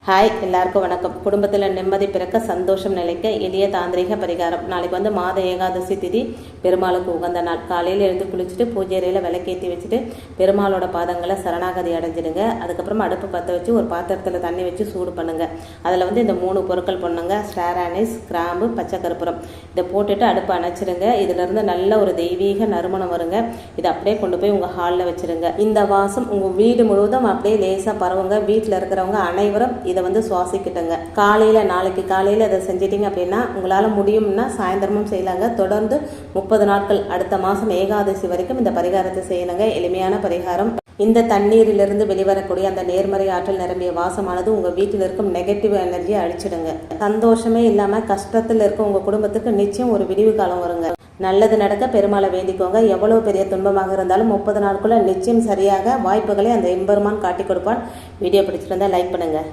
Hi, எல்லாருக்கும் வணக்கம். குடும்பத்தில் நிம்மதி பிறக்க சந்தோஷம் நிலைக்க எளிய தாந்திரிக பரிகாரம். நாளைக்கு மாத ஏகாதசி திதி, பெருமாளுக்கு உகந்த நாள். காலையில் எழுந்து குளிச்சுட்டு பூஜை அறையில் விளக்கேற்றி வச்சுட்டு பெருமாளோட பாதங்களை சரணாகதி அடைஞ்சிடுங்க. அதுக்கப்புறமா அடுப்பு பற்ற வச்சு ஒரு பாத்திரத்தில் தண்ணி வச்சு சூடு பண்ணுங்க. அதில் இந்த 3 பொருட்கள் பண்ணுங்க: ஸ்டார் ஆனிஸ், கிராம்பு, பச்சை கற்பூரம். இதை போட்டுட்டு அடுப்பு அணைச்சிடுங்க. இதிலிருந்து நல்ல ஒரு தெய்வீக நறுமணம் வருங்க. இதை அப்படியே கொண்டு போய் உங்கள் ஹாலில் வச்சுருங்க. இந்த வாசம் உங்கள் வீடு முழுவதும் அப்படியே லேசாக பரவுங்க. வீட்டில் இருக்கிறவங்க அனைவரும் இதை சுவாசிக்கிட்டுங்க. நாளைக்கு காலையில் இதை செஞ்சிட்டிங்க அப்படின்னா, உங்களால் முடியும்னா சாயந்தரமும் செய்யலாங்க. தொடர்ந்து 30 நாட்கள், அடுத்த மாதம் ஏகாதசி வரைக்கும் இந்த பரிகாரத்தை செய்யணுங்க. எளிமையான பரிகாரம். இந்த தண்ணீரிலிருந்து வெளிவரக்கூடிய அந்த நேர்மறை ஆற்றல் நிரம்பிய வாசமானது உங்கள் வீட்டில் இருக்கும் நெகட்டிவ் எனர்ஜியை அழிச்சிடுங்க. சந்தோஷமே இல்லாமல் கஷ்டத்தில் இருக்க உங்கள் குடும்பத்துக்கு நிச்சயம் ஒரு விடிவு காலம் வருங்க. நல்லது நடக்க பெருமாளை வேண்டிக்கோங்க. எவ்வளோ பெரிய துன்பமாக இருந்தாலும் 30 நாட்குள்ள நிச்சயம் சரியாக வாய்ப்புகளை அந்த எம்பெருமான் காட்டி கொடுப்பான். வீடியோ பிடிச்சிருந்தா லைக் பண்ணுங்கள்.